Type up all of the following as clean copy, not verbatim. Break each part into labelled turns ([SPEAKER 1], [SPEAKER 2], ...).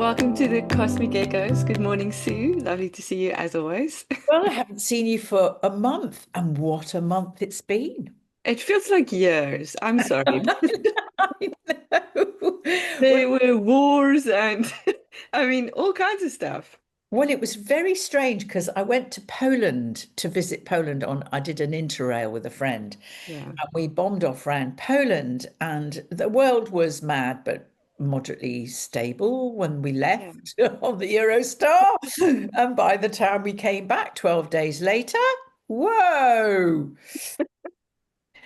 [SPEAKER 1] Welcome to the Cosmic Echoes. Good morning, Sue. Lovely to see you as always.
[SPEAKER 2] Well, I haven't seen you for a month, and what a month it's been.
[SPEAKER 1] It feels like years. I'm sorry.
[SPEAKER 2] I know. Well,
[SPEAKER 1] There were wars and I mean, all kinds of stuff.
[SPEAKER 2] well, it was very strange because I went to Poland to visit Poland I did an interrail with a friend,
[SPEAKER 1] Yeah.
[SPEAKER 2] and we bombed off around Poland, and the world was mad, but moderately stable when we
[SPEAKER 1] Yeah.
[SPEAKER 2] left on the Eurostar. And by the time we came back 12 days later, whoa. So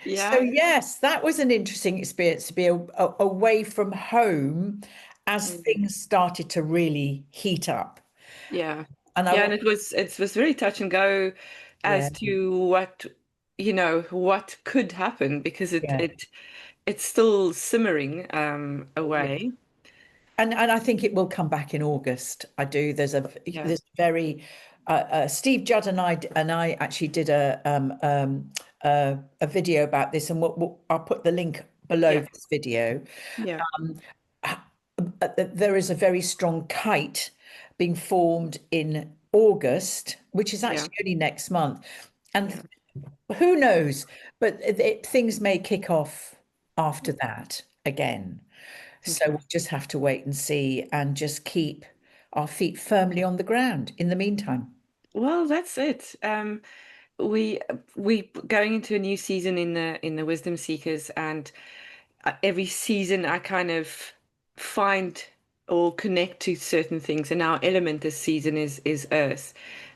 [SPEAKER 1] Yeah.
[SPEAKER 2] yes, that was an interesting experience to be away from home as
[SPEAKER 1] Mm.
[SPEAKER 2] things started to really heat up.
[SPEAKER 1] Yeah.
[SPEAKER 2] And I
[SPEAKER 1] Yeah, and
[SPEAKER 2] want,
[SPEAKER 1] it was very touch and go
[SPEAKER 2] yeah,
[SPEAKER 1] as to what could happen because
[SPEAKER 2] yeah,
[SPEAKER 1] it's still simmering
[SPEAKER 2] yeah.
[SPEAKER 1] away.
[SPEAKER 2] And I think it will come back in August. I do.
[SPEAKER 1] Yeah.
[SPEAKER 2] There's very Steve Judd and I actually did a video about this, and I'll put the link below
[SPEAKER 1] Yeah.
[SPEAKER 2] this video.
[SPEAKER 1] Yeah.
[SPEAKER 2] Um, there is a very strong kite being formed in August, which is
[SPEAKER 1] Yeah.
[SPEAKER 2] actually only next month.
[SPEAKER 1] Yeah.
[SPEAKER 2] And who knows, but things may kick off after that again. So
[SPEAKER 1] Okay.
[SPEAKER 2] we'll just have to wait and see and just keep our feet firmly on the ground in the meantime.
[SPEAKER 1] Well, that's it. We we going into a new season in the Wisdom Seekers, and every season I kind of find or connect to certain things. And our element this season is Earth,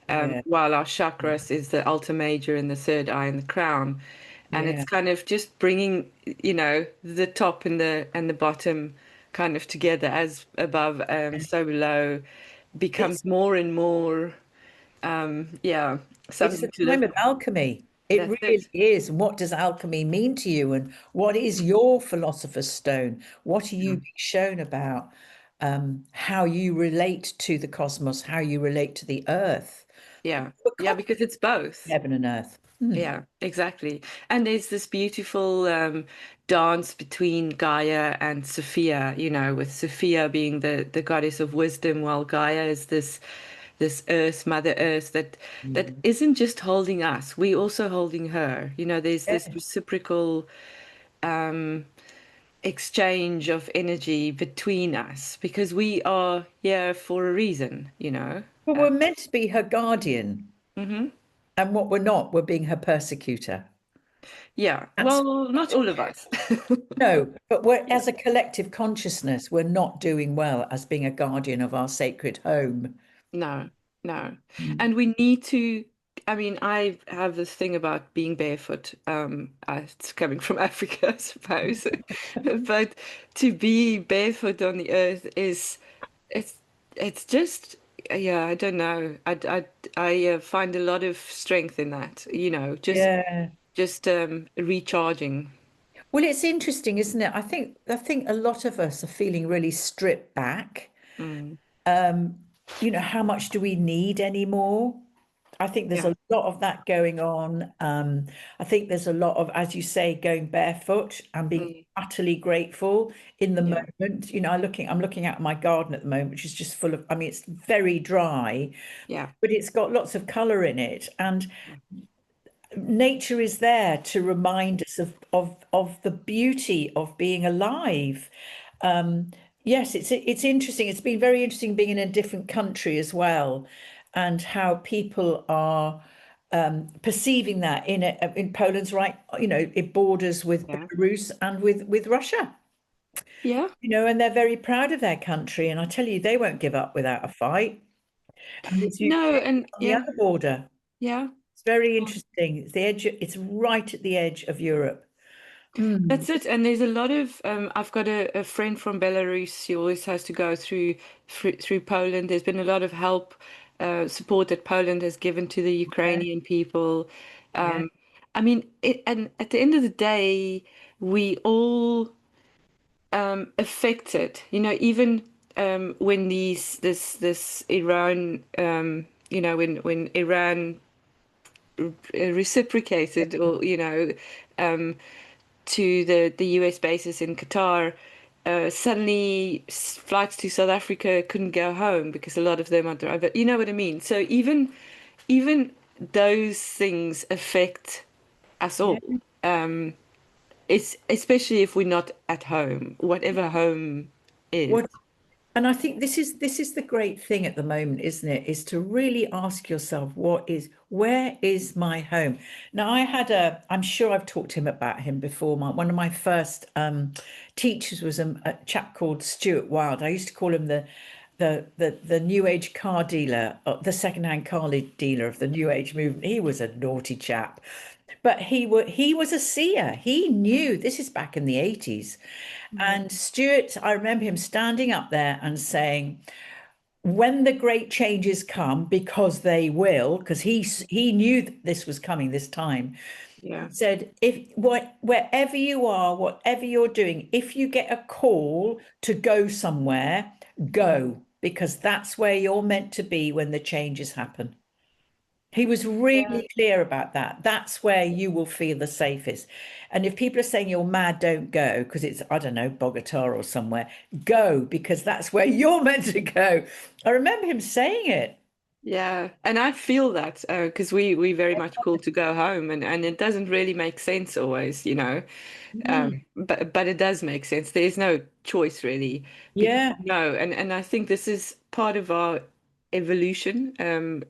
[SPEAKER 2] Yeah,
[SPEAKER 1] while our chakras is the Alta Major and the third eye and the crown, and
[SPEAKER 2] yeah.
[SPEAKER 1] it's kind of just bringing the top and the bottom kind of together as above so below becomes
[SPEAKER 2] It's
[SPEAKER 1] more and more yeah,
[SPEAKER 2] it's
[SPEAKER 1] something
[SPEAKER 2] a
[SPEAKER 1] to
[SPEAKER 2] time
[SPEAKER 1] live
[SPEAKER 2] of
[SPEAKER 1] for.
[SPEAKER 2] alchemy. It
[SPEAKER 1] That's
[SPEAKER 2] really
[SPEAKER 1] it.
[SPEAKER 2] is. And what does alchemy mean to you? And what is your philosopher's stone? What are you
[SPEAKER 1] Yeah.
[SPEAKER 2] being shown about how you relate to the cosmos, how you relate to the earth?
[SPEAKER 1] Yeah.
[SPEAKER 2] We're
[SPEAKER 1] Yeah,
[SPEAKER 2] constantly
[SPEAKER 1] because it's both.
[SPEAKER 2] heaven and earth. Hmm.
[SPEAKER 1] Yeah, exactly. And there's this beautiful dance between Gaia and Sophia, with Sophia being the goddess of wisdom, while Gaia is this Earth, Mother Earth that
[SPEAKER 2] Mm.
[SPEAKER 1] isn't just holding us, we also holding her. There's this
[SPEAKER 2] Yeah.
[SPEAKER 1] reciprocal exchange of energy between us because we are here for a reason.
[SPEAKER 2] Well, we're meant to be her guardian.
[SPEAKER 1] Hmm.
[SPEAKER 2] And what we're not, we're being her persecutor.
[SPEAKER 1] Yeah,
[SPEAKER 2] That's
[SPEAKER 1] well, not all of us.
[SPEAKER 2] no, but we're
[SPEAKER 1] Yeah.
[SPEAKER 2] as a collective consciousness, we're not doing well as being a guardian of our sacred home.
[SPEAKER 1] No, no.
[SPEAKER 2] Mm.
[SPEAKER 1] And we need to, I mean, I have this thing about being barefoot. It's coming from Africa, I suppose. But to be barefoot on the earth it's, it's just, yeah, I don't know. I find a lot of strength in that,
[SPEAKER 2] Yeah.
[SPEAKER 1] just recharging.
[SPEAKER 2] Well, it's interesting, isn't it? I think a lot of us are feeling really stripped back.
[SPEAKER 1] Mm,
[SPEAKER 2] Um, how much do we need anymore? I think there's
[SPEAKER 1] yeah.
[SPEAKER 2] a lot of that going on. I think there's a lot of, as you say, going barefoot and being
[SPEAKER 1] Mm,
[SPEAKER 2] utterly grateful in the
[SPEAKER 1] yeah.
[SPEAKER 2] moment. I'm looking at my garden at the moment, which is just full of, I mean, it's very dry,
[SPEAKER 1] Yeah.
[SPEAKER 2] but it's got lots of color in it. And nature is there to remind us of the beauty of being alive. Um, yes, it's interesting. It's been very interesting being in a different country as well, and how people are perceiving that in Poland's right. It borders with
[SPEAKER 1] Yeah.
[SPEAKER 2] Belarus and with Russia.
[SPEAKER 1] Yeah.
[SPEAKER 2] And they're very proud of their country. And I tell you, they won't give up without a fight. And there's
[SPEAKER 1] No,
[SPEAKER 2] Ukraine
[SPEAKER 1] and
[SPEAKER 2] on the
[SPEAKER 1] yeah,
[SPEAKER 2] other border.
[SPEAKER 1] yeah.
[SPEAKER 2] It's very interesting. It's the edge. It's right at the edge of Europe. Mm.
[SPEAKER 1] That's it. And there's a lot of I've got a friend from Belarus. She always has to go through Poland. There's been a lot of help, support that Poland has given to the
[SPEAKER 2] Yeah,
[SPEAKER 1] Ukrainian people.
[SPEAKER 2] yeah,
[SPEAKER 1] Um, I mean, and at the end of the day, we all affected. Even when this Iran, when Iran reciprocated, or um, to the US bases in Qatar, suddenly flights to South Africa couldn't go home because a lot of them are driver. You know what I mean? So even those things affect us
[SPEAKER 2] Yeah.
[SPEAKER 1] all. It's especially if we're not at home, whatever home is.
[SPEAKER 2] What And I think this is the great thing at the moment, isn't it? Is to really ask yourself, where is my home? Now, I'm sure I've talked to him about him before. One of my first teachers was a chap called Stuart Wilde. I used to call him the New Age car dealer, the secondhand car dealer of the New Age movement. He was a naughty chap, but he was a seer. He knew this is back in the 80s.
[SPEAKER 1] Mm.
[SPEAKER 2] And Stuart, I remember him standing up there and saying, when the great changes come, because they will, because he knew that this was coming this time,
[SPEAKER 1] Yeah,
[SPEAKER 2] he said, wherever you are, whatever you're doing, if you get a call to go somewhere, go, because that's where you're meant to be when the changes happen. He was
[SPEAKER 1] yeah,
[SPEAKER 2] really clear about that. That's where you will feel the safest. And if people are saying you're mad, don't go because it's, I don't know, Bogota or somewhere, go because that's where you're meant to go. I remember him saying it.
[SPEAKER 1] yeah. And I feel that because we very much call to go home, and it doesn't really make sense always, you know.
[SPEAKER 2] Mm,
[SPEAKER 1] But it does make sense. There is no choice really because
[SPEAKER 2] yeah,
[SPEAKER 1] no, and I think this is part of our evolution,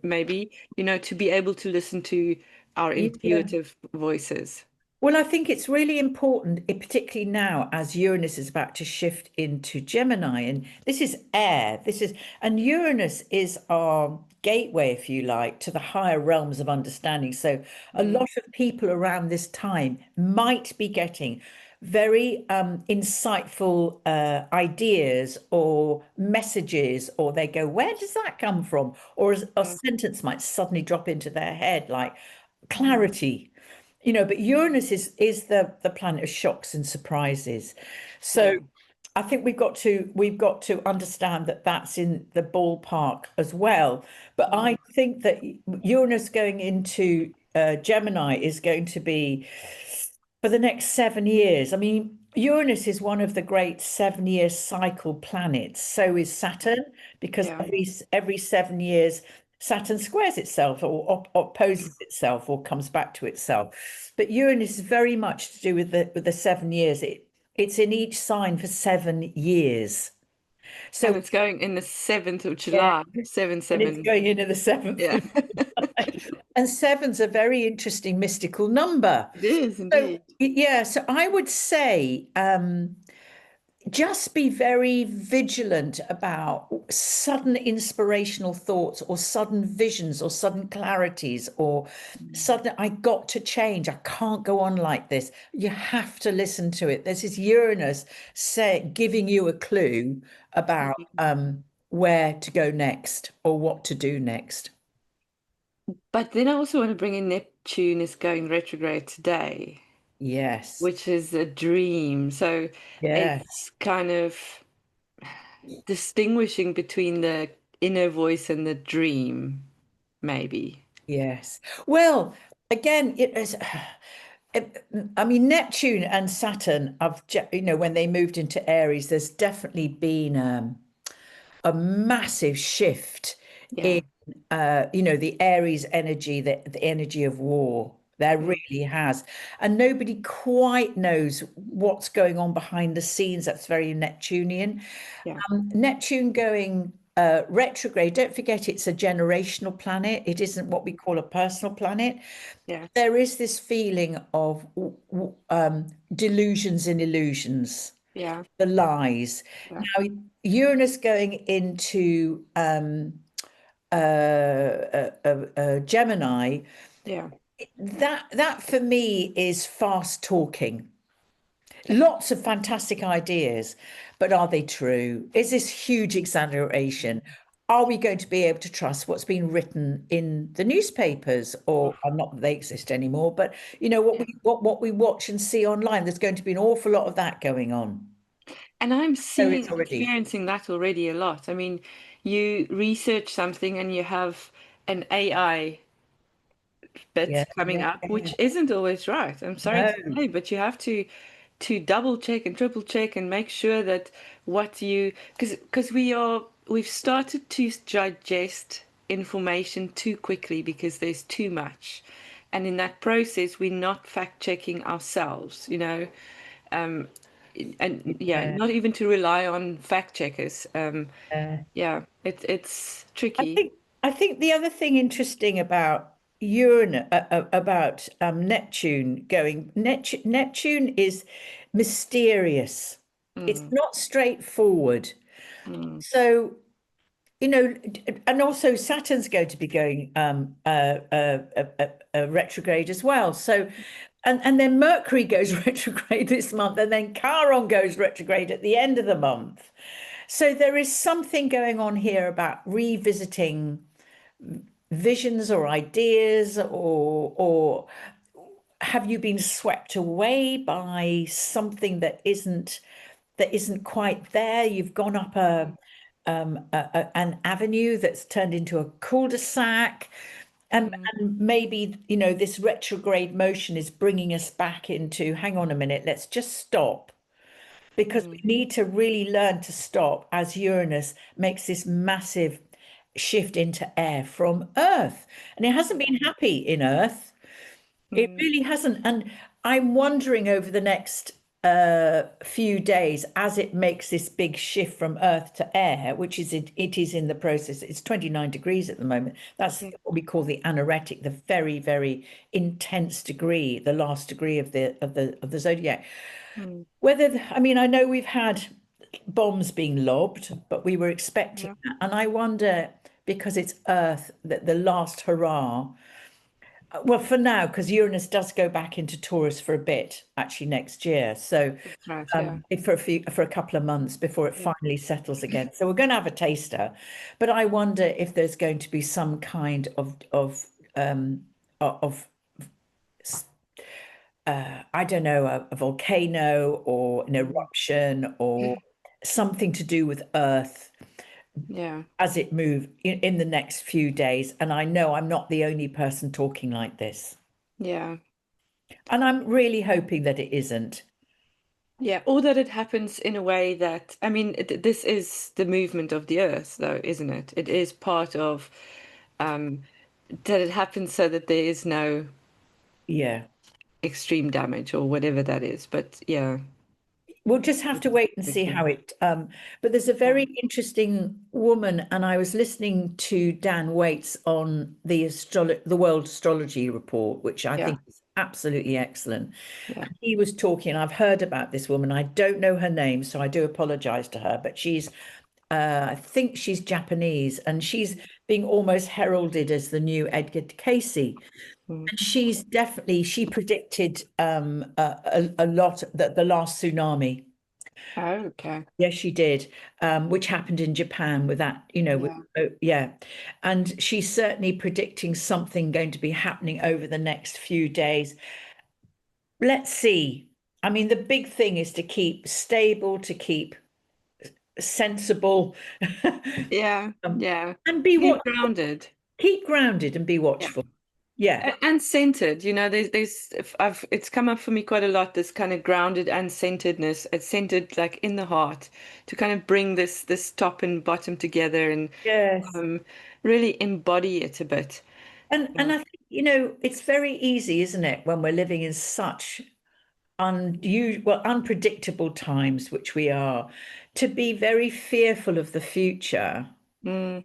[SPEAKER 1] maybe, you know, to be able to listen to our
[SPEAKER 2] yeah.
[SPEAKER 1] intuitive voices.
[SPEAKER 2] Well, I think it's really important, particularly now as Uranus is about to shift into Gemini, and this is air. And Uranus is our gateway, if you like, to the higher realms of understanding. So a
[SPEAKER 1] Mm,
[SPEAKER 2] lot of people around this time might be getting very insightful ideas or messages, or they go, "Where does that come from?" Or a
[SPEAKER 1] yeah,
[SPEAKER 2] sentence might suddenly drop into their head, like
[SPEAKER 1] mm,
[SPEAKER 2] clarity. But Uranus is the planet of shocks and surprises. So
[SPEAKER 1] yeah,
[SPEAKER 2] I think we've got to understand that that's in the ballpark as well. But I
[SPEAKER 1] mm,
[SPEAKER 2] think that Uranus going into Gemini is going to be for the next 7 years. I mean, Uranus is one of the great 7 year cycle planets. So is Saturn, because
[SPEAKER 1] yeah.
[SPEAKER 2] every 7 years Saturn squares itself or opposes itself or comes back to itself. But Uranus is very much to do with the 7 years. It's in each sign for 7 years.
[SPEAKER 1] And
[SPEAKER 2] So
[SPEAKER 1] it's going in the 7th of
[SPEAKER 2] yeah,
[SPEAKER 1] July, 7
[SPEAKER 2] and it's
[SPEAKER 1] 7.
[SPEAKER 2] going into the seventh.
[SPEAKER 1] Yeah.
[SPEAKER 2] And seven's a very interesting mystical number.
[SPEAKER 1] It is
[SPEAKER 2] So
[SPEAKER 1] indeed.
[SPEAKER 2] yeah, so I would say just be very vigilant about sudden inspirational thoughts or sudden visions or sudden clarities or sudden, I got to change. I can't go on like this. You have to listen to it. This is Uranus giving you a clue about where to go next or what to do next.
[SPEAKER 1] But then I also want to bring in Neptune is going retrograde today,
[SPEAKER 2] Yes.
[SPEAKER 1] which is a dream. So
[SPEAKER 2] Yes.
[SPEAKER 1] it's kind of distinguishing between the inner voice and the dream, maybe.
[SPEAKER 2] Yes. Well, again, it is. I mean, Neptune and Saturn, when they moved into Aries, there's definitely been a massive shift in,
[SPEAKER 1] Yeah.
[SPEAKER 2] the Aries energy, the energy of war. There
[SPEAKER 1] Yeah.
[SPEAKER 2] really has. And nobody quite knows what's going on behind the scenes. That's very Neptunian.
[SPEAKER 1] Yeah.
[SPEAKER 2] Neptune going retrograde, don't forget it's a generational planet. It isn't what we call a personal planet.
[SPEAKER 1] Yeah.
[SPEAKER 2] There is this feeling of delusions and illusions,
[SPEAKER 1] Yeah.
[SPEAKER 2] the lies.
[SPEAKER 1] Yeah.
[SPEAKER 2] Now, Uranus going into Gemini,
[SPEAKER 1] Yeah.
[SPEAKER 2] that for me is fast talking. Lots of fantastic ideas, but are they true? Is this huge exaggeration? Are we going to be able to trust what's been written in the newspapers, or not that they exist anymore, but what
[SPEAKER 1] Yeah.
[SPEAKER 2] we watch and see online? There's going to be an awful lot of that going on.
[SPEAKER 1] And I'm
[SPEAKER 2] There is
[SPEAKER 1] seeing,
[SPEAKER 2] already.
[SPEAKER 1] experiencing that already a lot. I mean, you research something and you have an AI
[SPEAKER 2] Yeah,
[SPEAKER 1] bit coming
[SPEAKER 2] yeah,
[SPEAKER 1] up,
[SPEAKER 2] yeah.
[SPEAKER 1] which isn't always right. I'm sorry to
[SPEAKER 2] No,
[SPEAKER 1] say, but you have to to double check and triple check and make sure that what you, because we've started to digest information too quickly because there's too much. And in that process, we're not fact checking ourselves, you know. Um, and yeah,
[SPEAKER 2] Yeah.
[SPEAKER 1] not even to rely on fact checkers.
[SPEAKER 2] Yeah.
[SPEAKER 1] Yeah, it's
[SPEAKER 2] I
[SPEAKER 1] tricky.
[SPEAKER 2] think I think the other thing interesting about Uranus, about Neptune going, Neptune is mysterious. It's
[SPEAKER 1] Mm,
[SPEAKER 2] not straightforward.
[SPEAKER 1] mm,
[SPEAKER 2] So, you know, and also Saturn's going to be going retrograde as well. So, and then Mercury goes retrograde this month, and then Chiron goes retrograde at the end of the month. So there is something going on here about revisiting visions or ideas, or have you been swept away by something that isn't quite there? You've gone up an avenue that's turned into a cul-de-sac.
[SPEAKER 1] mm,
[SPEAKER 2] And maybe, this retrograde motion is bringing us back into, hang on a minute, let's just stop, because we
[SPEAKER 1] mm,
[SPEAKER 2] need to really learn to stop as Uranus makes this massive shift into air from Earth. And it hasn't been happy in Earth. It
[SPEAKER 1] mm,
[SPEAKER 2] really hasn't. And I'm wondering over the next few days, as it makes this big shift from Earth to air, which it is in the process. It's 29 degrees at the moment. That's
[SPEAKER 1] mm,
[SPEAKER 2] what we call the anoretic, the very, very intense degree, the last degree of the zodiac.
[SPEAKER 1] mm.
[SPEAKER 2] I mean, I know we've had bombs being lobbed, but we were expecting
[SPEAKER 1] Yeah,
[SPEAKER 2] that. And I wonder, because it's Earth, that the last hurrah, well, for now, because Uranus does go back into Taurus for a bit, actually next year. So
[SPEAKER 1] that's right. Yeah,
[SPEAKER 2] for a couple of months before it
[SPEAKER 1] yeah.
[SPEAKER 2] finally settles again. So we're going to have a taster, but I wonder if there's going to be some kind of I don't know, a volcano or an
[SPEAKER 1] Mm,
[SPEAKER 2] eruption or something to do with Earth
[SPEAKER 1] yeah,
[SPEAKER 2] as it moves in the next few days. And I know I'm not the only person talking like this.
[SPEAKER 1] yeah,
[SPEAKER 2] And I'm really hoping that it isn't.
[SPEAKER 1] yeah. Or that it happens in a way that, I mean, this is the movement of the Earth, though, isn't it? It is part of um, that it happens so that there is no
[SPEAKER 2] Yeah.
[SPEAKER 1] extreme damage or whatever that is. But yeah,
[SPEAKER 2] We'll just have to wait and see how
[SPEAKER 1] tricky.
[SPEAKER 2] it. But there's a
[SPEAKER 1] Yeah,
[SPEAKER 2] very interesting woman, and I was listening to Dan Waits on the World Astrology Report, which I
[SPEAKER 1] yeah,
[SPEAKER 2] think is absolutely excellent.
[SPEAKER 1] yeah.
[SPEAKER 2] And he was talking. I've heard about this woman. I don't know her name, so I do apologize to her. But I think she's Japanese, and she's being almost heralded as the new Edgar Cayce.
[SPEAKER 1] Mm.
[SPEAKER 2] And she predicted a lot that the last tsunami.
[SPEAKER 1] Oh, okay.
[SPEAKER 2] Yes, she did, which happened in Japan with that,
[SPEAKER 1] Yeah,
[SPEAKER 2] yeah. And she's certainly predicting something going to be happening over the next few days. Let's see. I mean, the big thing is to keep stable, to keep sensible,
[SPEAKER 1] yeah, yeah.
[SPEAKER 2] and be
[SPEAKER 1] Keep
[SPEAKER 2] watchful.
[SPEAKER 1] grounded.
[SPEAKER 2] Keep grounded and be
[SPEAKER 1] Yeah.
[SPEAKER 2] watchful. Yeah.
[SPEAKER 1] And centered, you know, it's come up for me quite a lot, this kind of grounded and centeredness. It's centered like in the heart to kind of bring this top and bottom together and
[SPEAKER 2] Yes.
[SPEAKER 1] um, really embody it a bit.
[SPEAKER 2] And I think, it's very easy, isn't it, when we're living in such unpredictable times, which we are, to be very fearful of the future,
[SPEAKER 1] Mm,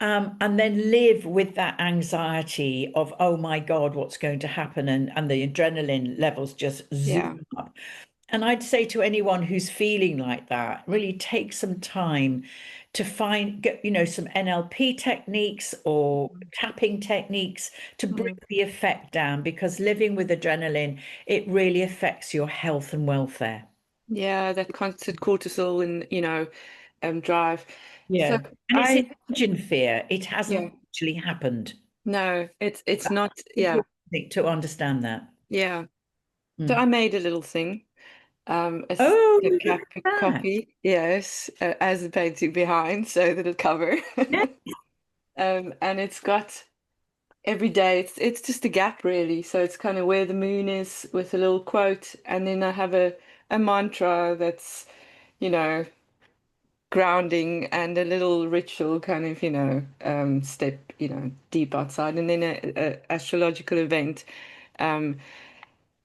[SPEAKER 2] and then live with that anxiety of, oh my God, what's going to happen? And the adrenaline levels just
[SPEAKER 1] yeah.
[SPEAKER 2] zoom up. And I'd say to anyone who's feeling like that, really take some time to get, some NLP techniques or tapping techniques to bring
[SPEAKER 1] Mm.
[SPEAKER 2] the effect down, because living with adrenaline, it really affects your health and welfare.
[SPEAKER 1] Yeah, that constant cortisol and, drive. So
[SPEAKER 2] Yeah. And it's
[SPEAKER 1] I,
[SPEAKER 2] imagined fear. It hasn't
[SPEAKER 1] yeah,
[SPEAKER 2] actually happened.
[SPEAKER 1] no, it's not,
[SPEAKER 2] It's
[SPEAKER 1] yeah,
[SPEAKER 2] important to understand that.
[SPEAKER 1] yeah. So I
[SPEAKER 2] Mm.
[SPEAKER 1] made a little thing. It's
[SPEAKER 2] Oh,
[SPEAKER 1] a
[SPEAKER 2] look
[SPEAKER 1] cap
[SPEAKER 2] at that.
[SPEAKER 1] copy, yes, as the painting behind, so that'll cover.
[SPEAKER 2] Yeah.
[SPEAKER 1] And it's got every day. It's just a gap really. So it's kind of where the moon is with a little quote, and then I have a mantra that's, you know, grounding and a little ritual kind of, step, deep outside. And then a astrological event um,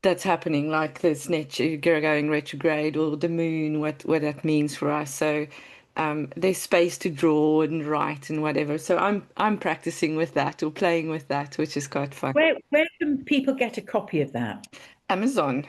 [SPEAKER 1] that's happening, like this Neptune going retrograde or the moon, what that means for us. So there's space to draw and write and whatever. So I'm practicing with that or playing with that, which is quite fun.
[SPEAKER 2] Where can people get a copy of that?
[SPEAKER 1] Amazon.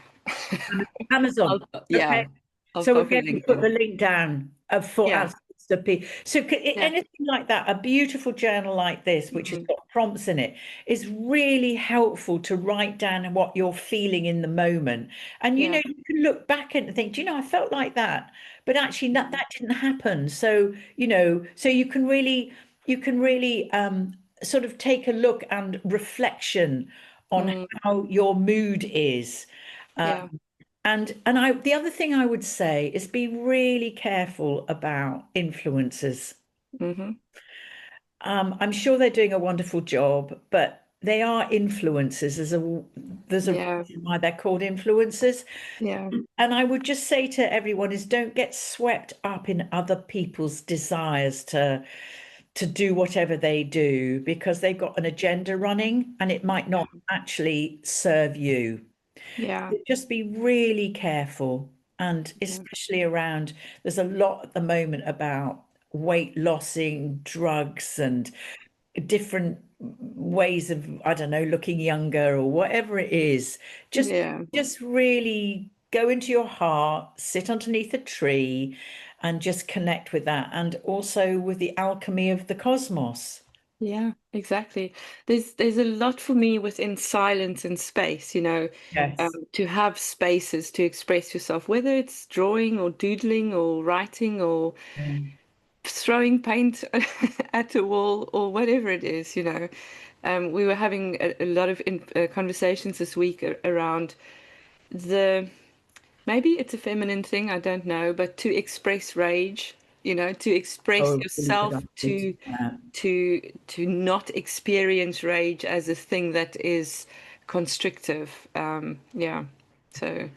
[SPEAKER 2] Amazon.
[SPEAKER 1] Yeah,
[SPEAKER 2] Okay.
[SPEAKER 1] I'll
[SPEAKER 2] So we're
[SPEAKER 1] pop a
[SPEAKER 2] going to
[SPEAKER 1] link
[SPEAKER 2] put the
[SPEAKER 1] in.
[SPEAKER 2] link down for
[SPEAKER 1] Yeah,
[SPEAKER 2] ancestor P. So
[SPEAKER 1] yeah.
[SPEAKER 2] anything like that, a beautiful journal like this, which has
[SPEAKER 1] Mm,
[SPEAKER 2] got prompts in it, is really helpful to write down what you're feeling in the moment. And
[SPEAKER 1] yeah.
[SPEAKER 2] you can look back and think, do you know, I felt like that, but actually that didn't happen. So, so you can really sort of take a look and reflection on
[SPEAKER 1] Mm,
[SPEAKER 2] how your mood is.
[SPEAKER 1] yeah.
[SPEAKER 2] And the other thing I would say is be really careful about influencers.
[SPEAKER 1] Hmm.
[SPEAKER 2] I'm sure they're doing a wonderful job, but they are influencers. There's a
[SPEAKER 1] Yeah,
[SPEAKER 2] reason why they're called influencers.
[SPEAKER 1] yeah,
[SPEAKER 2] And I would just say to everyone is don't get swept up in other people's desires to do whatever they do because they've got an agenda running and it might not actually serve you.
[SPEAKER 1] yeah,
[SPEAKER 2] Just be really careful, and
[SPEAKER 1] yeah,
[SPEAKER 2] especially around, there's a lot at the moment about weight lossing, drugs, and different ways of, I don't know, looking younger or whatever it is. Just,
[SPEAKER 1] yeah,
[SPEAKER 2] just really go into your heart, sit underneath a tree, and just connect with that, and also with the alchemy of the cosmos.
[SPEAKER 1] yeah, exactly. There's a lot for me within silence and space,
[SPEAKER 2] Yes.
[SPEAKER 1] to have spaces to express yourself, whether it's drawing or doodling or writing or
[SPEAKER 2] Mm.
[SPEAKER 1] throwing paint at a wall or whatever it is, We were having a lot of conversations this week around the maybe it's a feminine thing, I don't know, but to express rage, to express
[SPEAKER 2] Oh, really good
[SPEAKER 1] yourself,
[SPEAKER 2] answer.
[SPEAKER 1] to not experience rage as a thing that is constrictive. Yeah. So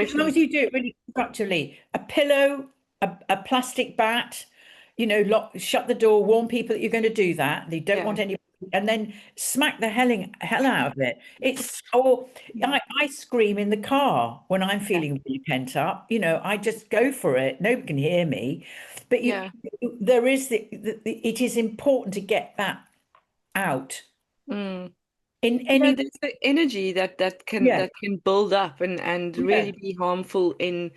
[SPEAKER 2] As long
[SPEAKER 1] expression.
[SPEAKER 2] as you do it really constructively, a pillow, a plastic bat, shut the door, warn people that you're going to do that. They don't
[SPEAKER 1] Yeah.
[SPEAKER 2] want any, and then smack the hell out of it. Or
[SPEAKER 1] Mm.
[SPEAKER 2] I scream in the car when I'm
[SPEAKER 1] Yeah.
[SPEAKER 2] feeling really pent up. I just go for it. Nobody can hear me. But
[SPEAKER 1] Yeah.
[SPEAKER 2] there is it is important to get that out
[SPEAKER 1] Mm.
[SPEAKER 2] in
[SPEAKER 1] Yeah,
[SPEAKER 2] any,
[SPEAKER 1] there's the energy
[SPEAKER 2] yeah.
[SPEAKER 1] that can build up and
[SPEAKER 2] Yeah.
[SPEAKER 1] really be harmful in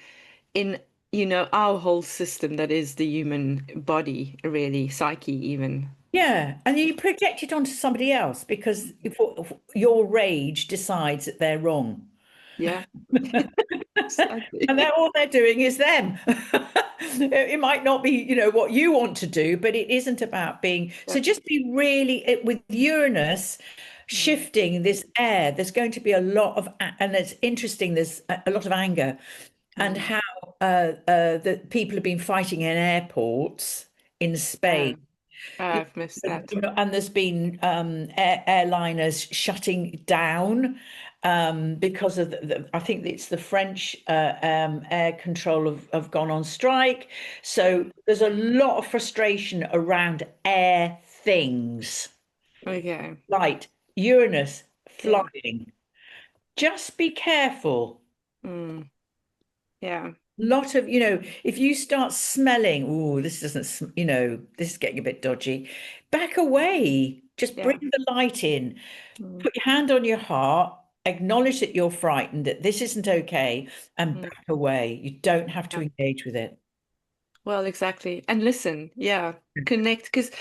[SPEAKER 1] our whole system that is the human body, really, psyche even.
[SPEAKER 2] Yeah, and you project it onto somebody else because if your rage decides that they're wrong.
[SPEAKER 1] Yeah,
[SPEAKER 2] And
[SPEAKER 1] exactly.
[SPEAKER 2] all they're doing is them. It might not be, what you want to do, but it isn't about being.
[SPEAKER 1] Yeah.
[SPEAKER 2] So just be really, with Uranus
[SPEAKER 1] Mm.
[SPEAKER 2] shifting this air, there's going to be a lot of, and it's interesting, there's a lot of anger and
[SPEAKER 1] Mm.
[SPEAKER 2] how the people have been fighting in airports in Spain.
[SPEAKER 1] Uh, I've missed that.
[SPEAKER 2] And there's been airliners shutting down because of I think it's the French air control have gone on strike. So
[SPEAKER 1] Mm.
[SPEAKER 2] there's a lot of frustration around air things,
[SPEAKER 1] Okay.
[SPEAKER 2] like Uranus
[SPEAKER 1] Yeah.
[SPEAKER 2] flying. Just be careful.
[SPEAKER 1] Mm. Yeah.
[SPEAKER 2] Lot of, if you start smelling, oh, this doesn't, this is getting a bit dodgy, back away. Just bring
[SPEAKER 1] Yeah.
[SPEAKER 2] the light in.
[SPEAKER 1] Mm.
[SPEAKER 2] Put your hand on your heart, acknowledge that you're frightened, that this isn't okay, and
[SPEAKER 1] Mm.
[SPEAKER 2] back away. You don't have to
[SPEAKER 1] Yeah.
[SPEAKER 2] engage with it.
[SPEAKER 1] Well, exactly. And listen, yeah, connect because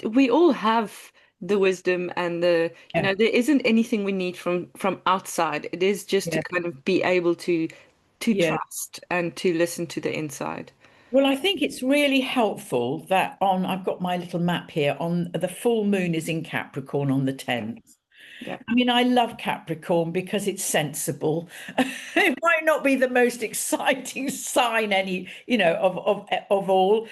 [SPEAKER 1] we all have the wisdom and
[SPEAKER 2] Yeah,
[SPEAKER 1] there isn't anything we need from outside. It is just to
[SPEAKER 2] yeah,
[SPEAKER 1] kind of be able to
[SPEAKER 2] yeah.
[SPEAKER 1] trust and to listen to the inside.
[SPEAKER 2] Well, I think it's really helpful that I've got my little map here on the full moon is in Capricorn on the
[SPEAKER 1] Yeah.
[SPEAKER 2] 10th.
[SPEAKER 1] Yeah.
[SPEAKER 2] I mean, I love Capricorn because it's sensible. It might not be the most exciting sign of all,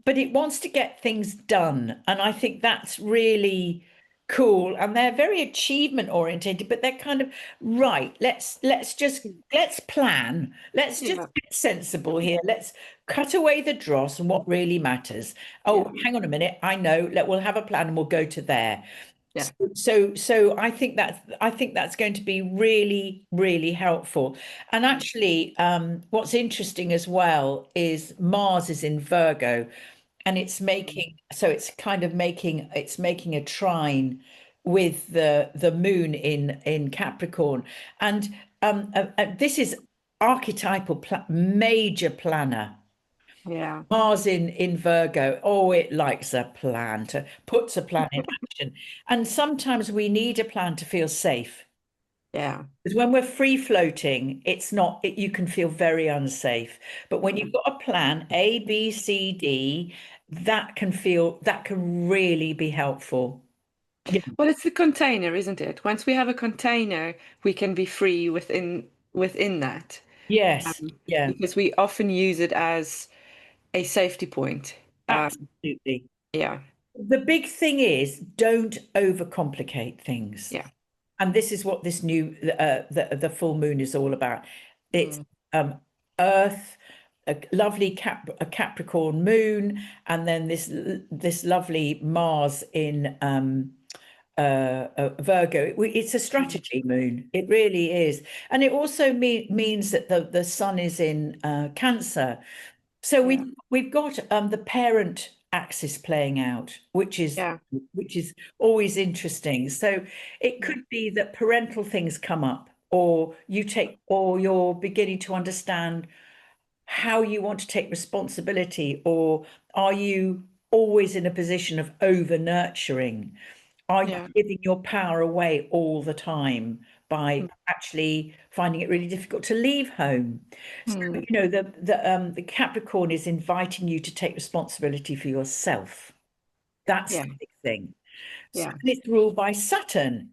[SPEAKER 2] but it wants to get things done. And I think that's really cool, and they're very achievement orientated, but they're kind of right. Let's plan. Let's just
[SPEAKER 1] Yeah,
[SPEAKER 2] get sensible here. Let's cut away the dross and what really matters.
[SPEAKER 1] yeah,
[SPEAKER 2] Oh, hang on a minute. I know. We'll have a plan and we'll go to there.
[SPEAKER 1] yeah,
[SPEAKER 2] So I think that's going to be really, really helpful. And actually, what's interesting as well is Mars is in Virgo, and it's
[SPEAKER 1] mm,
[SPEAKER 2] making so it's making a trine with the moon in Capricorn, and this is archetypal major planner.
[SPEAKER 1] yeah,
[SPEAKER 2] Mars in Virgo, oh, it likes a plan, to puts a plan in action. And sometimes we need a plan to feel safe.
[SPEAKER 1] yeah,
[SPEAKER 2] Because when we're free floating, it's not, you can feel very unsafe. But when
[SPEAKER 1] yeah.
[SPEAKER 2] you've got a plan, A, B, C, D, that can really be helpful. Yeah.
[SPEAKER 1] Well, it's the container, isn't it? Once we have a container, we can be free within that,
[SPEAKER 2] Yes.
[SPEAKER 1] um,
[SPEAKER 2] Yeah.
[SPEAKER 1] because we often use it as a safety point.
[SPEAKER 2] Absolutely.
[SPEAKER 1] Yeah,
[SPEAKER 2] The big thing is don't overcomplicate things.
[SPEAKER 1] yeah,
[SPEAKER 2] And this is what this new the full moon is all about. It's
[SPEAKER 1] mm,
[SPEAKER 2] Earth, a Capricorn moon, and then this lovely Mars in Virgo. It's a
[SPEAKER 1] mm,
[SPEAKER 2] strategy moon. It really is, and it also means that the sun is in Cancer. So
[SPEAKER 1] yeah,
[SPEAKER 2] we've got the parent axis playing out,
[SPEAKER 1] yeah,
[SPEAKER 2] which is always interesting. So it
[SPEAKER 1] yeah,
[SPEAKER 2] could be that parental things come up, or or you're beginning to understand how you want to take responsibility, or are you always in a position of over nurturing? Are you
[SPEAKER 1] yeah,
[SPEAKER 2] giving your power away all the time by
[SPEAKER 1] mm,
[SPEAKER 2] actually finding it really difficult to leave home? So,
[SPEAKER 1] mm,
[SPEAKER 2] you know, the Capricorn is inviting you to take responsibility for yourself. That's
[SPEAKER 1] yeah,
[SPEAKER 2] the big thing. So,
[SPEAKER 1] yeah,
[SPEAKER 2] and it's ruled by Saturn.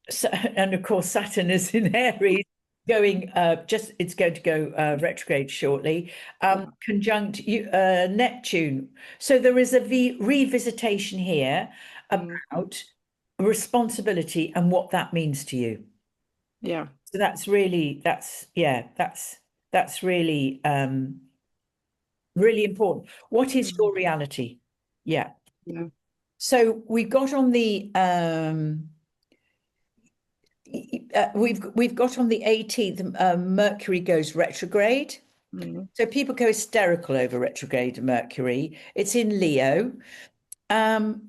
[SPEAKER 2] So, and of course, Saturn is in Aries, going it's going to go retrograde shortly,
[SPEAKER 1] yeah,
[SPEAKER 2] conjunct Neptune. So there is a revisitation here
[SPEAKER 1] mm,
[SPEAKER 2] about responsibility and what that means to you.
[SPEAKER 1] yeah,
[SPEAKER 2] So that's really really important. What is
[SPEAKER 1] mm,
[SPEAKER 2] your reality? Yeah.
[SPEAKER 1] yeah,
[SPEAKER 2] So we've got on the 18th, Mercury goes retrograde.
[SPEAKER 1] mm,
[SPEAKER 2] So people go hysterical over retrograde Mercury. It's in Leo.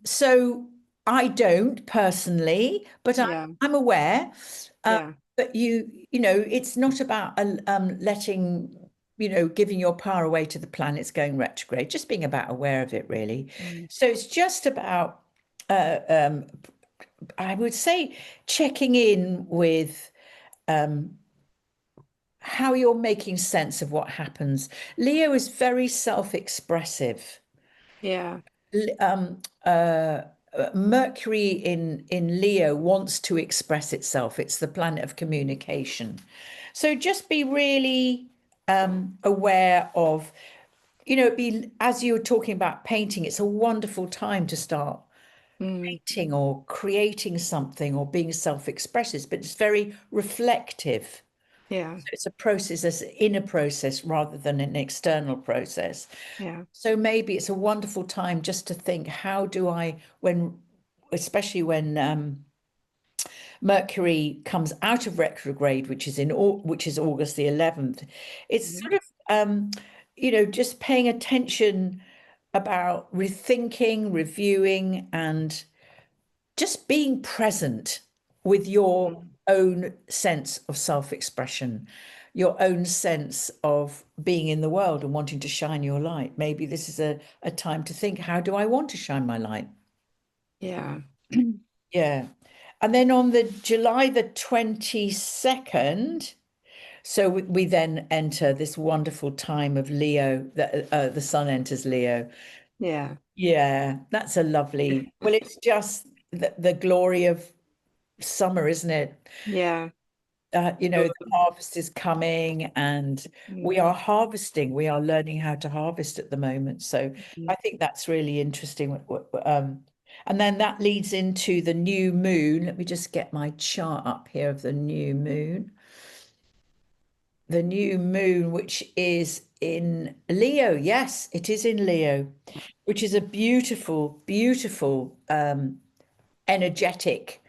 [SPEAKER 2] So I don't personally, but
[SPEAKER 1] yeah,
[SPEAKER 2] I'm aware. Um,
[SPEAKER 1] yeah,
[SPEAKER 2] but it's not about letting, giving your power away to the planets going retrograde, just being about aware of it, really.
[SPEAKER 1] mm,
[SPEAKER 2] So it's just about, uh, um, I would say, checking in with how you're making sense of what happens. Leo is very self-expressive.
[SPEAKER 1] yeah,
[SPEAKER 2] um, uh, Mercury in Leo wants to express itself. It's the planet of communication. So just be really aware of, be as you were talking about painting, it's a wonderful time to start
[SPEAKER 1] mm,
[SPEAKER 2] painting or creating something or being self-expressive, but it's very reflective.
[SPEAKER 1] yeah,
[SPEAKER 2] So it's a process, it's an inner process rather than an external process.
[SPEAKER 1] yeah,
[SPEAKER 2] So maybe it's a wonderful time just to think, how do I, especially when Mercury comes out of retrograde, which is August the 11th, it's
[SPEAKER 1] mm,
[SPEAKER 2] sort of, just paying attention about rethinking, reviewing, and just being present with your
[SPEAKER 1] mm,
[SPEAKER 2] own sense of self-expression, your own sense of being in the world and wanting to shine your light. Maybe this is a time to think, how do I want to shine my light?
[SPEAKER 1] yeah,
[SPEAKER 2] Yeah. And then on the July the 22nd, so we then enter this wonderful time of Leo, the sun enters Leo.
[SPEAKER 1] yeah,
[SPEAKER 2] Yeah, that's a lovely, well, it's just the glory of summer, isn't it?
[SPEAKER 1] yeah,
[SPEAKER 2] The harvest is coming, and we
[SPEAKER 1] mm,
[SPEAKER 2] are harvesting. We are learning how to harvest at the moment. So I
[SPEAKER 1] mm,
[SPEAKER 2] think that's really interesting. And then that leads into the new moon. Let me just get my chart up here of the new moon. The new moon, which is in Leo. Yes, it is in Leo, which is a beautiful, beautiful, energetic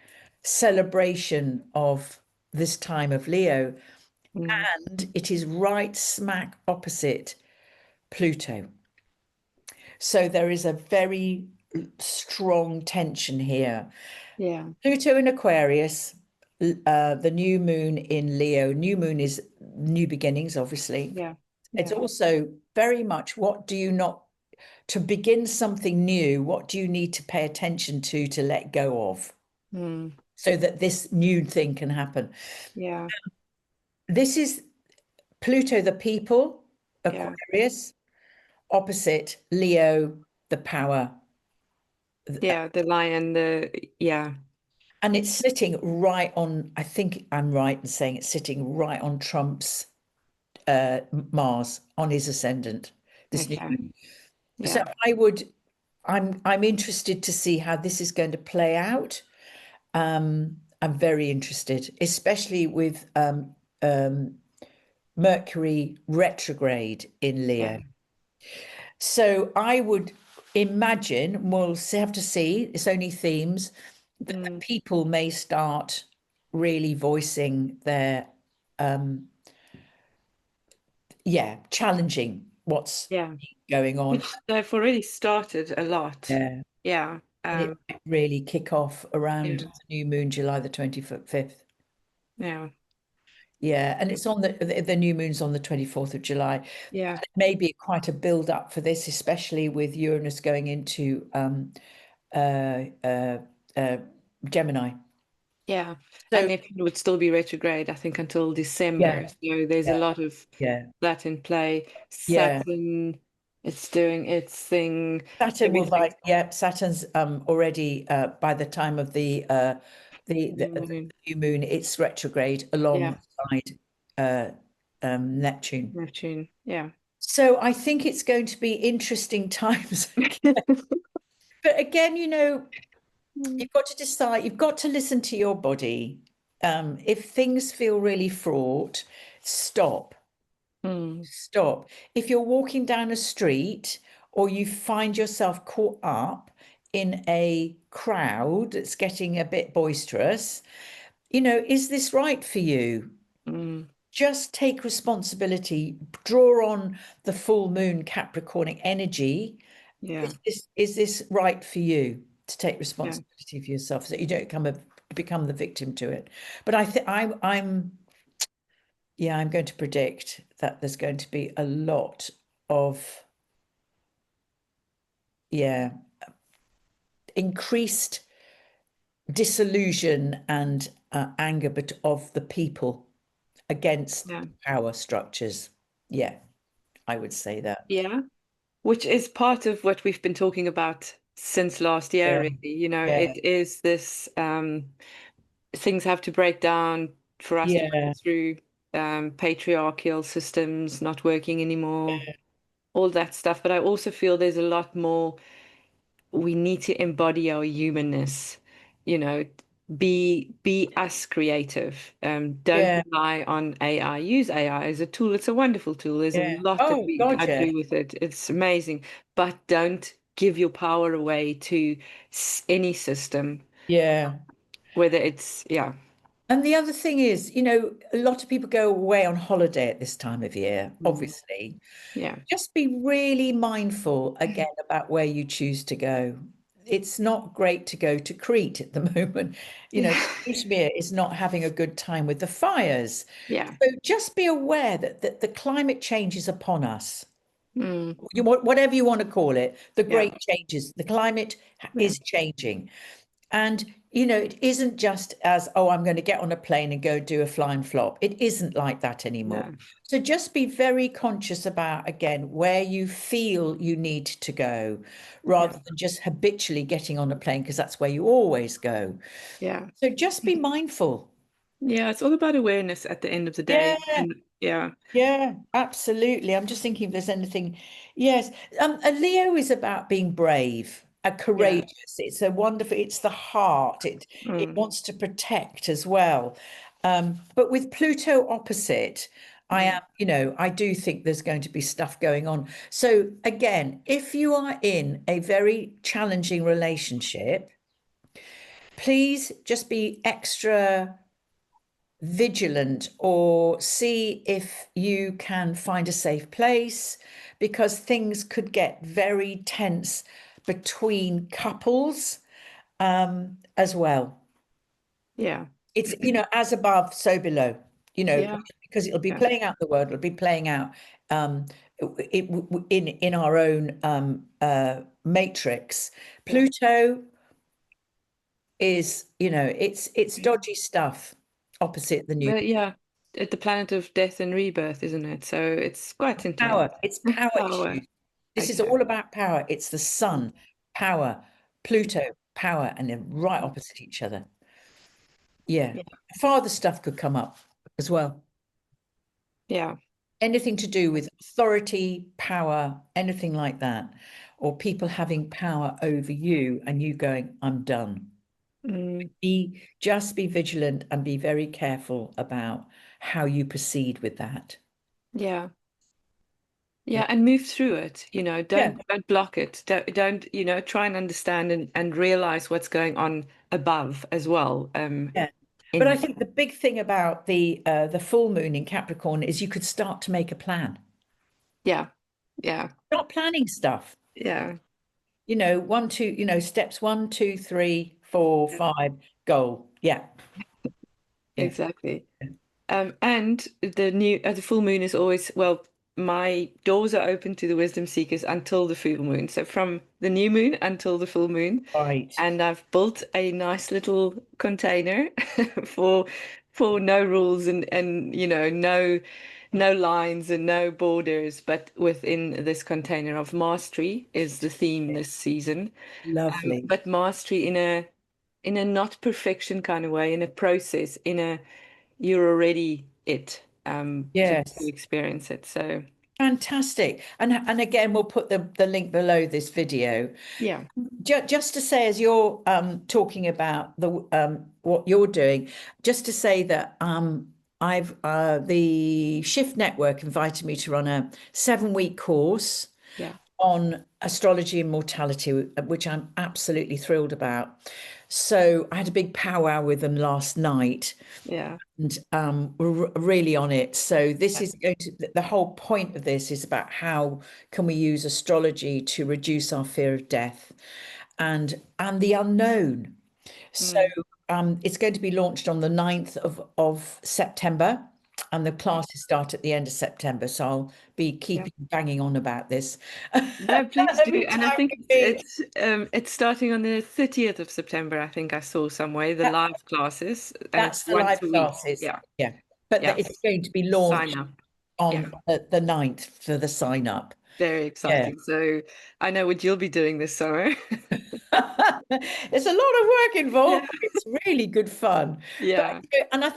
[SPEAKER 2] celebration of this time of Leo.
[SPEAKER 1] Mm.
[SPEAKER 2] And it is right smack opposite Pluto. So there is a very strong tension here.
[SPEAKER 1] Yeah.
[SPEAKER 2] Pluto in Aquarius, the new moon in Leo. New moon is new beginnings, obviously.
[SPEAKER 1] Yeah.
[SPEAKER 2] It's
[SPEAKER 1] Yeah.
[SPEAKER 2] also very much what do you not, to begin something new, what do you need to pay attention to let go of
[SPEAKER 1] Mm.
[SPEAKER 2] so that this new thing can happen?
[SPEAKER 1] Yeah.
[SPEAKER 2] This is Pluto, the people,
[SPEAKER 1] Yeah.
[SPEAKER 2] Aquarius, opposite Leo, the power.
[SPEAKER 1] Yeah. The lion, yeah.
[SPEAKER 2] And it's sitting right on, I think I'm right in saying it's sitting right on Trump's Mars, on his ascendant, this new
[SPEAKER 1] Okay.
[SPEAKER 2] moon. So
[SPEAKER 1] Yeah.
[SPEAKER 2] I'm interested to see how this is going to play out. I'm very interested, especially with Mercury retrograde in
[SPEAKER 1] Yeah.
[SPEAKER 2] Leo. So I would imagine, we'll have to see, it's only themes, that the
[SPEAKER 1] Mm.
[SPEAKER 2] people may start really voicing their, yeah, challenging what's
[SPEAKER 1] Yeah.
[SPEAKER 2] going on.
[SPEAKER 1] Which they've already started a lot.
[SPEAKER 2] Yeah.
[SPEAKER 1] Yeah.
[SPEAKER 2] And it might really kick off
[SPEAKER 1] Yeah.
[SPEAKER 2] around the new moon, July the 25th.
[SPEAKER 1] Yeah.
[SPEAKER 2] Yeah, and it's on the new moon's on the 24th of July.
[SPEAKER 1] Yeah.
[SPEAKER 2] Maybe quite a build up for this, especially with Uranus going into uh, uh, uh, Gemini.
[SPEAKER 1] Yeah. And
[SPEAKER 2] So
[SPEAKER 1] Neptune would still be retrograde, I think, until
[SPEAKER 2] yeah,
[SPEAKER 1] December. So there's a
[SPEAKER 2] yeah,
[SPEAKER 1] lot of
[SPEAKER 2] yeah,
[SPEAKER 1] that in play.
[SPEAKER 2] yeah.
[SPEAKER 1] Saturn, it's doing its thing.
[SPEAKER 2] Saturn will
[SPEAKER 1] Everything's
[SPEAKER 2] like, yeah, Saturn's already by the time of
[SPEAKER 1] new
[SPEAKER 2] the
[SPEAKER 1] moon.
[SPEAKER 2] new moon, it's retrograde
[SPEAKER 1] Yeah.
[SPEAKER 2] alongside uh, Neptune.
[SPEAKER 1] Neptune. Yeah.
[SPEAKER 2] So I think it's going to be interesting times. But again,
[SPEAKER 1] Mm.
[SPEAKER 2] you've got to decide, you've got to listen to your body. If things feel really fraught, stop.
[SPEAKER 1] Mm.
[SPEAKER 2] Stop. If you're walking down a street or you find yourself caught up in a crowd that's getting a bit boisterous, is this right for you?
[SPEAKER 1] Mm.
[SPEAKER 2] Just take responsibility, draw on the full moon Capricornic energy.
[SPEAKER 1] Yeah.
[SPEAKER 2] Is this right for you to take
[SPEAKER 1] Yeah.
[SPEAKER 2] responsibility for yourself so that you don't become the victim to it? But yeah, I'm going to predict that there's going to be a lot of, yeah, increased disillusion and anger but of the people against
[SPEAKER 1] Yeah.
[SPEAKER 2] the power structures. Yeah, I would say that.
[SPEAKER 1] Yeah. Which is part of what we've been talking about since last year,
[SPEAKER 2] Yeah,
[SPEAKER 1] really.
[SPEAKER 2] yeah,
[SPEAKER 1] It is this things have to break down for us to
[SPEAKER 2] yeah,
[SPEAKER 1] go through patriarchal systems not working anymore, all that stuff. But I also feel there's a lot more we need to embody our humanness, you know, be us creative. Don't
[SPEAKER 2] yeah,
[SPEAKER 1] rely on AI. Use AI as a tool. It's a wonderful tool. There's a
[SPEAKER 2] yeah.
[SPEAKER 1] lot that
[SPEAKER 2] Oh God,
[SPEAKER 1] I
[SPEAKER 2] yeah,
[SPEAKER 1] do with it. It's amazing. But don't give your power away to any system,
[SPEAKER 2] yeah.
[SPEAKER 1] whether it's, yeah.
[SPEAKER 2] And the other thing is, a lot of people go away on holiday at this time of year,
[SPEAKER 1] Mm.
[SPEAKER 2] obviously.
[SPEAKER 1] Yeah.
[SPEAKER 2] Just be really mindful again about where you choose to go. It's not great to go to Crete at the moment.
[SPEAKER 1] Yeah.
[SPEAKER 2] Izmir is not having a good time with the fires.
[SPEAKER 1] Yeah.
[SPEAKER 2] So just be aware that the climate change is upon us.
[SPEAKER 1] Mm.
[SPEAKER 2] Whatever you want to call it, the
[SPEAKER 1] Yeah.
[SPEAKER 2] great changes, the climate
[SPEAKER 1] Yeah.
[SPEAKER 2] is changing. And, it isn't just as, oh, I'm going to get on a plane and go do a flying flop. It isn't like that anymore.
[SPEAKER 1] No.
[SPEAKER 2] So just be very conscious about, again, where you feel you need to go
[SPEAKER 1] Yeah.
[SPEAKER 2] rather than just habitually getting on a plane because that's where you always go.
[SPEAKER 1] Yeah.
[SPEAKER 2] So just be mindful.
[SPEAKER 1] Yeah. It's all about awareness at the end of the day.
[SPEAKER 2] Yeah,
[SPEAKER 1] And yeah.
[SPEAKER 2] yeah, absolutely. I'm just thinking if there's anything. Yes. A Leo is about being brave. a
[SPEAKER 1] Yeah.
[SPEAKER 2] courageous. It's a wonderful. It's the heart. It
[SPEAKER 1] Mm,
[SPEAKER 2] wants to protect as well. But with Pluto opposite, I am,
[SPEAKER 1] mm.
[SPEAKER 2] I do think there's going to be stuff going on. So again, if you are in a very challenging relationship, please just be extra vigilant or see if you can find a safe place because things could get very tense between couples as well.
[SPEAKER 1] Yeah.
[SPEAKER 2] It's, as above, so below,
[SPEAKER 1] Yeah.
[SPEAKER 2] because it'll be
[SPEAKER 1] Yeah.
[SPEAKER 2] playing out the world, it'll be playing out um, in our own matrix.
[SPEAKER 1] Yeah.
[SPEAKER 2] Pluto is, it's dodgy stuff opposite the new
[SPEAKER 1] But yeah, it's the planet of death and rebirth, isn't it? So it's quite intense.
[SPEAKER 2] power. It's power
[SPEAKER 1] Power.
[SPEAKER 2] issues. This is
[SPEAKER 1] Okay.
[SPEAKER 2] all about power. It's the sun, power, Pluto, power, and they're right opposite each other. Yeah.
[SPEAKER 1] Yeah.
[SPEAKER 2] Father stuff could come up as well.
[SPEAKER 1] Yeah.
[SPEAKER 2] Anything to do with authority, power, anything like that, or people having power over you and you going, I'm done.
[SPEAKER 1] Mm,
[SPEAKER 2] Just be vigilant and be very careful about how you proceed with that.
[SPEAKER 1] yeah.
[SPEAKER 2] Yeah.
[SPEAKER 1] Yeah, and move through it.
[SPEAKER 2] Yeah.
[SPEAKER 1] Don't block it. Don't, try and understand and realize what's going on above as well.
[SPEAKER 2] Yeah. But I
[SPEAKER 1] In
[SPEAKER 2] think the big thing about the full moon in Capricorn is you could start to make a plan.
[SPEAKER 1] Yeah. Yeah.
[SPEAKER 2] Not planning stuff.
[SPEAKER 1] Yeah.
[SPEAKER 2] One, two, steps one, two, three, four,
[SPEAKER 1] Yeah.
[SPEAKER 2] five, goal. Yeah. Yeah.
[SPEAKER 1] Exactly. And the full moon is always, well, my doors are open to the wisdom seekers until the full moon. So from the new moon until the full moon.
[SPEAKER 2] Right.
[SPEAKER 1] And I've built a nice little container for no rules and no lines and no borders, but within this container of mastery is the theme this season.
[SPEAKER 2] Lovely.
[SPEAKER 1] But mastery in a not perfection kind of way, in a process, in a you're already it to
[SPEAKER 2] Yes.
[SPEAKER 1] experience it. So
[SPEAKER 2] Fantastic. And again, we'll put the link below this video.
[SPEAKER 1] yeah,
[SPEAKER 2] Just to say, as you're talking about the what you're doing, just to say that I've the Shift Network invited me to run a 7-week course
[SPEAKER 1] yeah,
[SPEAKER 2] on astrology and mortality, which I'm absolutely thrilled about. So I had a big powwow with them last night,
[SPEAKER 1] yeah,
[SPEAKER 2] and we're really on it. So this
[SPEAKER 1] yeah,
[SPEAKER 2] is going to, the whole point of this is about how can we use astrology to reduce our fear of death and the unknown. So
[SPEAKER 1] mm,
[SPEAKER 2] it's going to be launched on the 9th of September, and the classes start at the end of September. So I'll be
[SPEAKER 1] yeah.
[SPEAKER 2] keeping banging on about this
[SPEAKER 1] Yeah, please do.
[SPEAKER 2] every
[SPEAKER 1] And I
[SPEAKER 2] time
[SPEAKER 1] think
[SPEAKER 2] we meet.
[SPEAKER 1] it's starting on the 30th of September. I think I saw somewhere the
[SPEAKER 2] That,
[SPEAKER 1] live classes, and
[SPEAKER 2] that's
[SPEAKER 1] it's
[SPEAKER 2] the
[SPEAKER 1] once
[SPEAKER 2] live
[SPEAKER 1] a week.
[SPEAKER 2] classes.
[SPEAKER 1] Yeah,
[SPEAKER 2] Yeah, but
[SPEAKER 1] yeah.
[SPEAKER 2] it's going to be
[SPEAKER 1] Sign
[SPEAKER 2] launched
[SPEAKER 1] up. Yeah,
[SPEAKER 2] on the 9th for the sign up.
[SPEAKER 1] very
[SPEAKER 2] Yeah.
[SPEAKER 1] exciting. So I know what you'll be doing this summer.
[SPEAKER 2] There's a lot of work
[SPEAKER 1] Yeah,
[SPEAKER 2] involved, but it's really good fun. But
[SPEAKER 1] yeah,
[SPEAKER 2] and I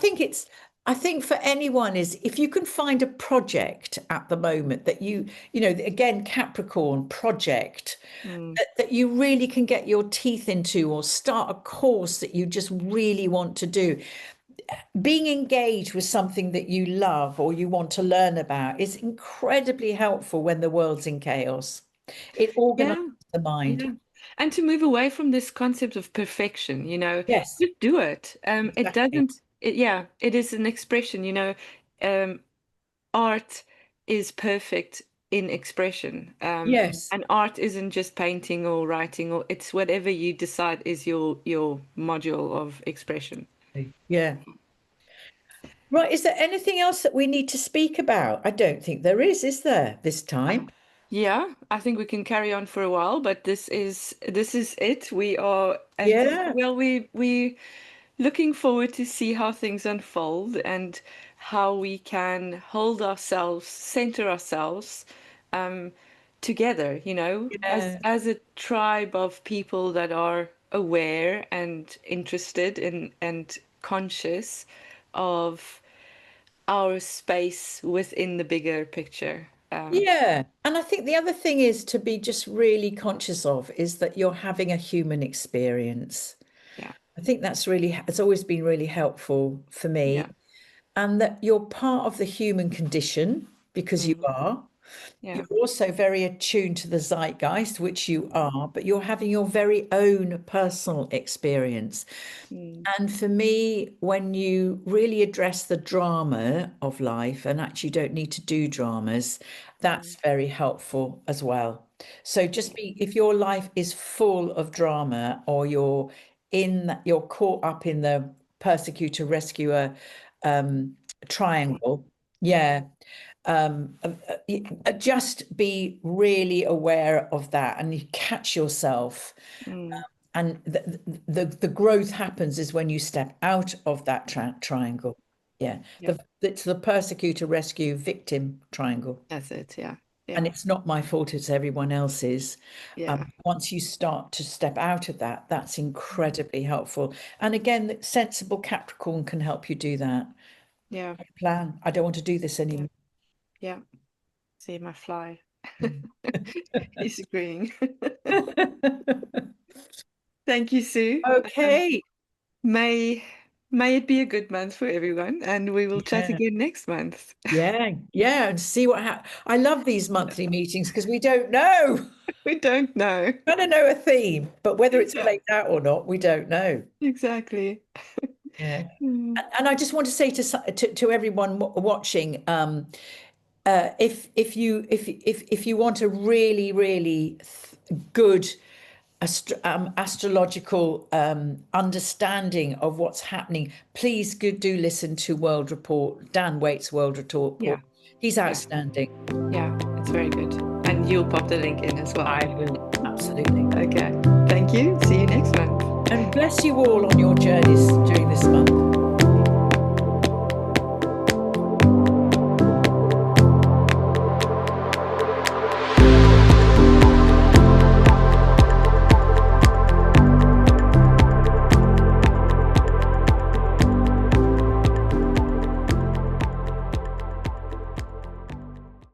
[SPEAKER 2] think for anyone is if you can find a project at the moment that again, Capricorn project
[SPEAKER 1] mm,
[SPEAKER 2] that you really can get your teeth into or start a course that you just really want to do. Being engaged with something that you love or you want to learn about is incredibly helpful when the world's in chaos. It organizes
[SPEAKER 1] yeah,
[SPEAKER 2] the mind.
[SPEAKER 1] yeah. And to move away from this concept of perfection,
[SPEAKER 2] Yes,
[SPEAKER 1] just do it. It
[SPEAKER 2] exactly.
[SPEAKER 1] doesn't. Yeah, it is an expression. Um, art is perfect in expression.
[SPEAKER 2] Yes.
[SPEAKER 1] And art isn't just painting or writing, or it's whatever you decide is your module of expression.
[SPEAKER 2] Yeah. Right. Is there anything else that we need to speak about? I don't think there is there, this time?
[SPEAKER 1] Yeah, I think we can carry on for a while, but this is it. We are
[SPEAKER 2] Yeah.
[SPEAKER 1] well, we looking forward to see how things unfold and how we can hold ourselves, center ourselves, um, together, as
[SPEAKER 2] Yeah.
[SPEAKER 1] a tribe of people that are aware and interested and conscious of our space within the bigger picture.
[SPEAKER 2] Yeah. And I think the other thing is to be just really conscious of is that you're having a human experience.
[SPEAKER 1] Yeah.
[SPEAKER 2] I think that's really, it's always been really helpful for
[SPEAKER 1] Yeah.
[SPEAKER 2] me. And that you're part of the human condition because you
[SPEAKER 1] Mm,
[SPEAKER 2] are.
[SPEAKER 1] yeah.
[SPEAKER 2] You're also very attuned to the zeitgeist, which you
[SPEAKER 1] Mm,
[SPEAKER 2] are, but you're having your very own personal experience.
[SPEAKER 1] mm,
[SPEAKER 2] And for me, when you really address the drama of life and actually don't need to do dramas,
[SPEAKER 1] mm,
[SPEAKER 2] that's very helpful as well. So just be, if your life is full of drama or you're caught up in the persecutor rescuer triangle, yeah, just be really aware of that and you catch yourself.
[SPEAKER 1] mm,
[SPEAKER 2] And the growth happens is when you step out of that triangle. Yeah,
[SPEAKER 1] yeah.
[SPEAKER 2] it's the persecutor rescue victim triangle.
[SPEAKER 1] That's it. Yeah.
[SPEAKER 2] And
[SPEAKER 1] Yeah.
[SPEAKER 2] it's not my fault, it's everyone else's.
[SPEAKER 1] Yeah.
[SPEAKER 2] Once you start to step out of that, that's
[SPEAKER 1] Mm,
[SPEAKER 2] incredibly helpful. And again, the sensible Capricorn can help you do that.
[SPEAKER 1] yeah.
[SPEAKER 2] Plan. I don't want to do this
[SPEAKER 1] Yeah.
[SPEAKER 2] anymore.
[SPEAKER 1] Yeah. See my fly.
[SPEAKER 2] Mm.
[SPEAKER 1] He's agreeing. Thank you, Sue.
[SPEAKER 2] Okay.
[SPEAKER 1] May may it be a good month for everyone, and we will chat
[SPEAKER 2] Yeah.
[SPEAKER 1] again next month.
[SPEAKER 2] Yeah. Yeah. And see what happens. I love these monthly meetings because we don't know.
[SPEAKER 1] We don't know.
[SPEAKER 2] Kind of know a theme, but whether it's
[SPEAKER 1] Yeah,
[SPEAKER 2] played out or not, we don't know.
[SPEAKER 1] exactly.
[SPEAKER 2] Yeah.
[SPEAKER 1] Mm,
[SPEAKER 2] And I just want to say to everyone watching, if you want a really good astrological
[SPEAKER 1] mm,
[SPEAKER 2] understanding of what's happening, please do listen to World Report, Dan Waite's World Report.
[SPEAKER 1] yeah,
[SPEAKER 2] He's
[SPEAKER 1] yeah,
[SPEAKER 2] outstanding.
[SPEAKER 1] yeah. It's very good. And you'll pop the link in as well.
[SPEAKER 2] I will absolutely.
[SPEAKER 1] Okay. Thank you. See you next month.
[SPEAKER 2] And bless you all on your journeys during this month.